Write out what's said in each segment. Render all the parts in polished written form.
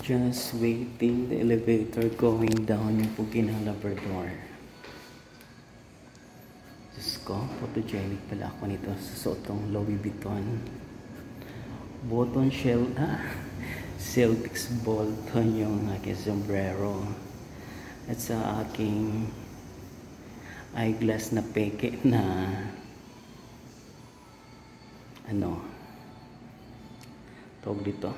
Just waiting the elevator going down yung Puginang Labrador. Diyos ko, photogenic pala ako nito sa suotong Louis Vuitton. Button shell, Celtics Bolton yung aking sombrero. At sa aking eyeglass na peke na tawag dito.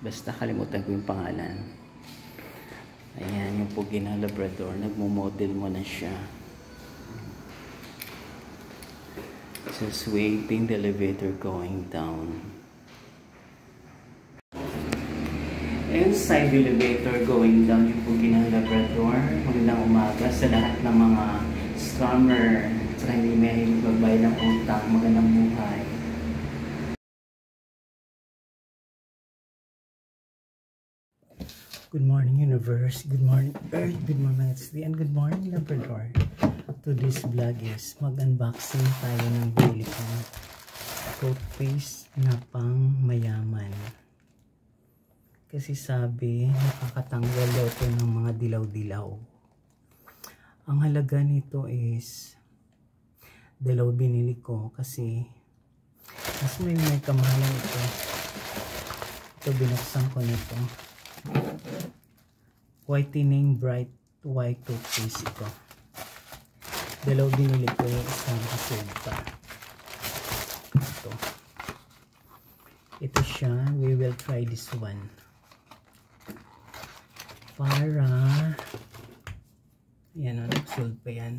Basta kalimutan ko yung pangalan. Ayan yung Puginang Labrador. Nagmo-model mo na siya. Just waiting the elevator going down. Inside the elevator going down yung Puginang Labrador. Magandang umaga sa lahat ng mga scammer. Saka hindi may magbayad ng utang. Magandang buhay. Good morning, universe. Good morning, Earth. Good morning, Wednesday. And good morning, Labrador. Today's vlog is mag-unboxing tayo ng bili kong toothpaste na pang mayaman. Kasi sabi, nakakatanggal daw ito ng mga dilaw-dilaw. Ang halaga nito is dalaw binili ko kasi mas may kamahalan ito. Ito binuksan ko nito. Whitening Bright White Toothpaste ito. Dalaw binili ko yung isang kasulta. Ito siya. We will try this one. Para yan o, nagsold pa yan.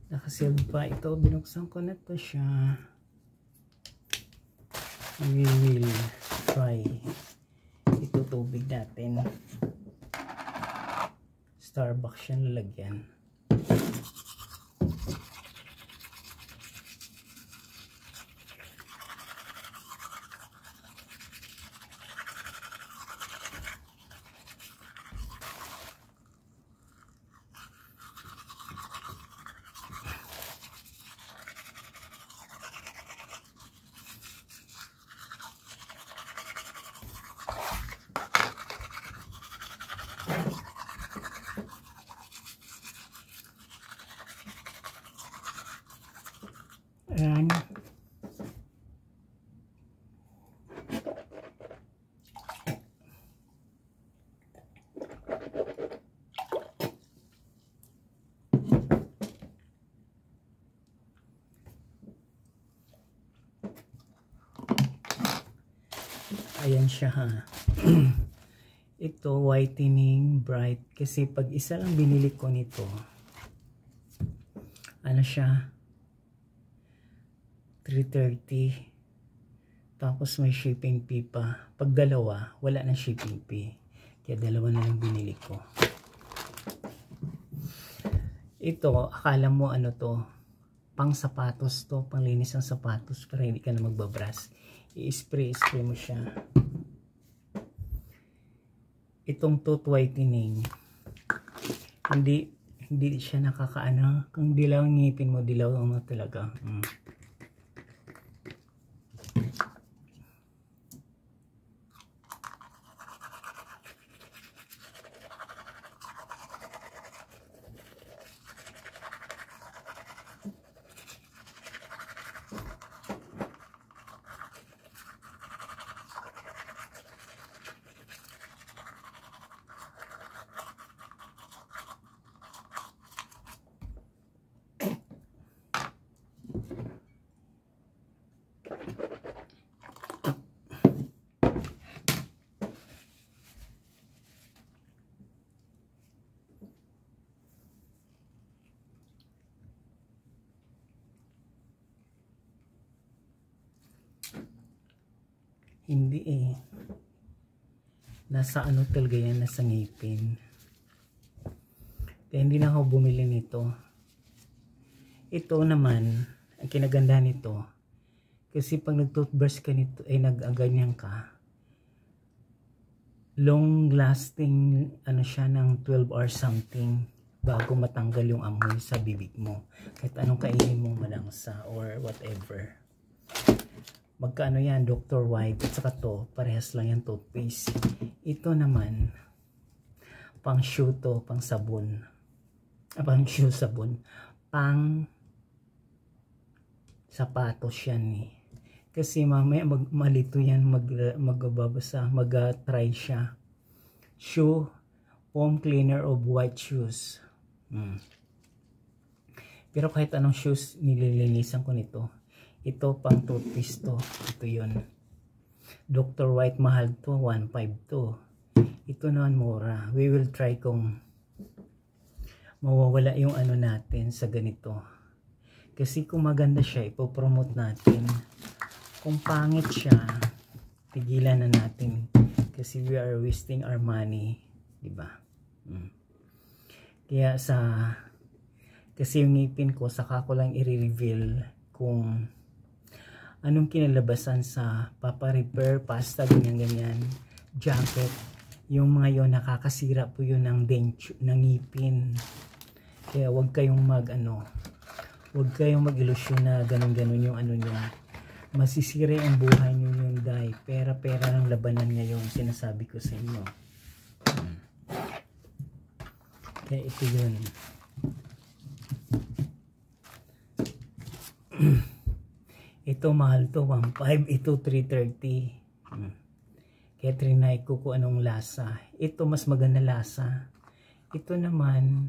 Nakasealed pa ito. Binuksan ko na to siya. We will try. Ito tubig natin. Starbucks siya lalagyan. Ayan. Ayan siya ha. Ito whitening bright kasi pag isa lang binili ko nito, ano siya, 330. Tapos may shipping fee pa. Pag dalawa, wala na shipping fee. Kaya dalawa na lang binili ko. Ito, akala mo ano to, pang sapatos to, pang linis ng sapatos para hindi ka na magbabras. I-spray mo siya. Itong tooth whitening, hindi siya nakakaano. Kung dilaw ang ngipin mo, dilaw mo talaga. Hindi eh. Nasa ano talaga yan, nasa ngipin. Kaya hindi na ako bumili nito. Ito naman, ang kinaganda nito, kasi pag nag-toothbrush ka nito, ay nag-ganyan ka, long lasting ano siya ng 12 hours something bago matanggal yung amoy sa bibig mo. Kahit anong kainin mong malangsa or whatever. Magkano yan, Dr. White at saka to, parehas lang yan toothpaste. Ito naman pang shoe to, pang sabon. Pang shoe sabon. Pang sapatos yan eh. Kasi mamaya malito yan, magbabasa, mag-try siya. Shoe, foam cleaner of white shoes. Pero kahit anong shoes, nililinisan ko nito. Ito pang toothpaste to. Ito yun. Dr. White mahal to, 1.5 to. Ito naman mura. We will try kung mawawala yung ano natin sa ganito. Kasi kung maganda siya, ipopromote natin. Kung pangit siya, tigilan na natin. Kasi we are wasting our money. Diba? Kaya kasi yung ngipin ko, saka ko lang i-reveal kung anong kinalabasan sa papa-repair, pasta, ganyan-ganyan, jacket. Yung mga yon nakakasira po yun ng ngipin. Kaya wag kayong wag kayong mag-ilusyon na ganun-ganun yung ano nyo. Masisira ang buhay nyo yung dahil pera-pera ng labanan ngayon, sinasabi ko sa inyo. Kaya ito yun. Ito mahal to, 1.5, ito 330. Kaya trinay ko kung anong lasa. Ito mas maganda lasa. Ito naman,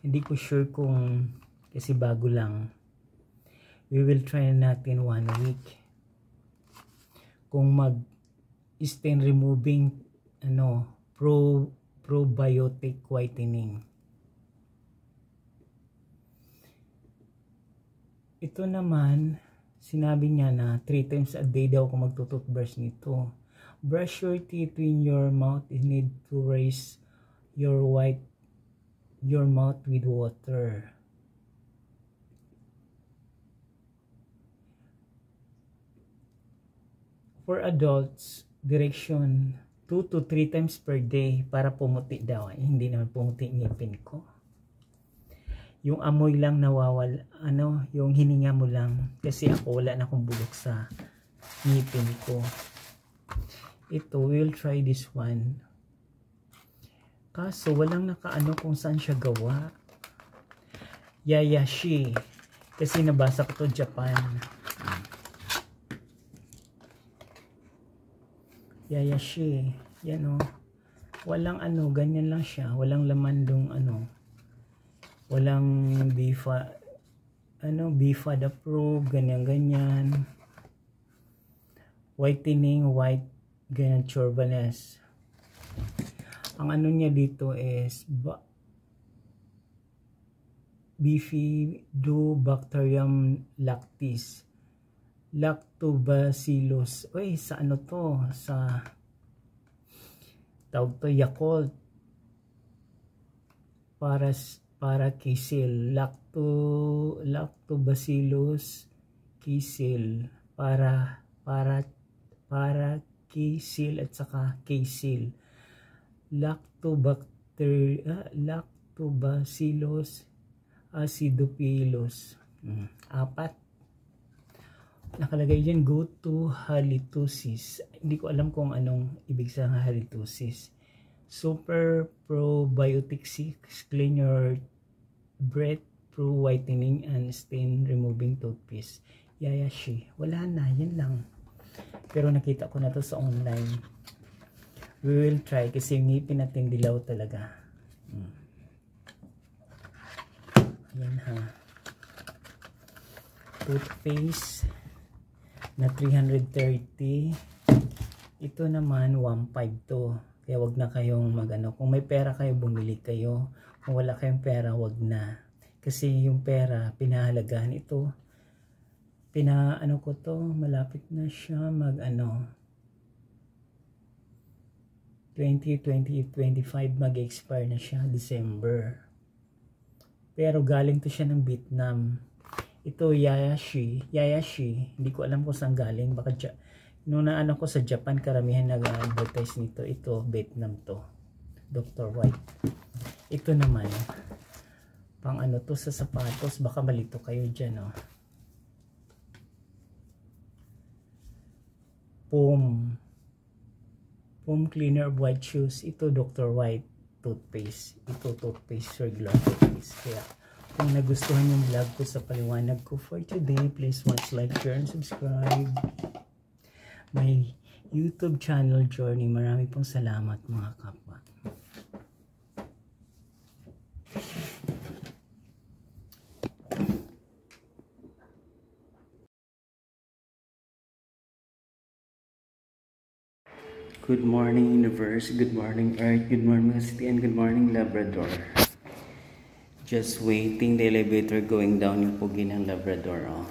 hindi ko sure kung, kasi bago lang. We will try natin 1 week. Kung stain removing probiotic whitening. Ito naman, sinabi niya na 3 times a day daw ako magtututbrush nito. Brush your teeth in your mouth. You need to rinse your mouth with water. For adults, direction 2 to 3 times per day para pumuti daw. Hindi naman pumuti ngipin ko. Yung amoy lang nawawala, yung hininga mo lang. Kasi ako wala na akong bulok sa ngipin ko. Ito, we'll try this one. Kaso walang nakaano kung saan siya gawa. Yayashi. Kasi nabasa ko to Japan. Yayashi. Yan o. Walang ganyan lang siya. Walang laman dong walang BIFAD approved, ganyan. Whitening, white, ganyan, Chorbanes. Ang niya dito is Bifidobacterium lactis. Lactobacillus. Uy, sa to? Sa tawag to Yakult. Para kisil. Lactobacillus kisil. Para kisil at saka kisil. Lactobacillus acidophilus. 4. Nakalagay dyan, go to halitosis. Hindi ko alam kung anong ibig sa halitosis. Super probiotic 6, clean your breath through whitening and stain removing toothpaste. Yayashi. Wala na, yan lang. Pero nakita ko na to sa online. We will try kasi yung ngipin natin dilaw talaga. Yan ha. Toothpaste na 330. Ito naman 1.5 to. Kaya wag na kayong kung may pera kayo, bumili kayo. Kung wala kayong pera, wag na. Kasi yung pera, pinahalagahan ito. Ko to, malapit na siya 2025 mag-expire na siya, December. Pero galing to siya ng Vietnam. Ito Yayashi, hindi ko alam kung saan galing, baka Nung naano ko sa Japan, karamihan nag-advertise nito. Ito, Vietnam to. Dr. White. Ito naman, pang ano to sa sapatos. Baka malito kayo dyan, oh. Foam cleaner of white shoes. Ito, Dr. White toothpaste. Ito, toothpaste, regular toothpaste. Kaya, kung nagustuhan yung vlog ko sa paliwanag ko for today, please watch, like, share, and subscribe. My YouTube channel journey. Marami pong salamat mga kapwa. Good morning universe, good morning earth, good morning city, and good morning Labrador. Just waiting the elevator going down yung pugi ng Labrador. Oh.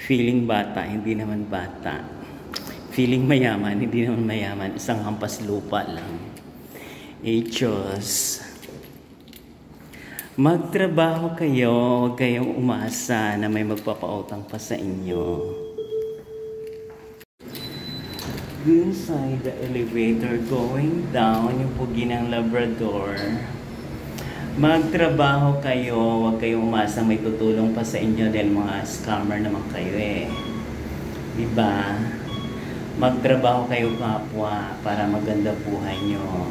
Feeling bata, hindi naman bata. Feeling mayaman, hindi naman mayaman. Isang hampas lupa lang. Diyos. Magtrabaho kayo, huwag kayong umasa na may magpapautang pa sa inyo. Inside the elevator going down yung pugi ng Labrador. Magtrabaho kayo, huwag kayong umasa may tutulong pa sa inyo dahil mga scammer naman kayo eh. Diba? Magtrabaho kayo kapwa para maganda buhay nyo.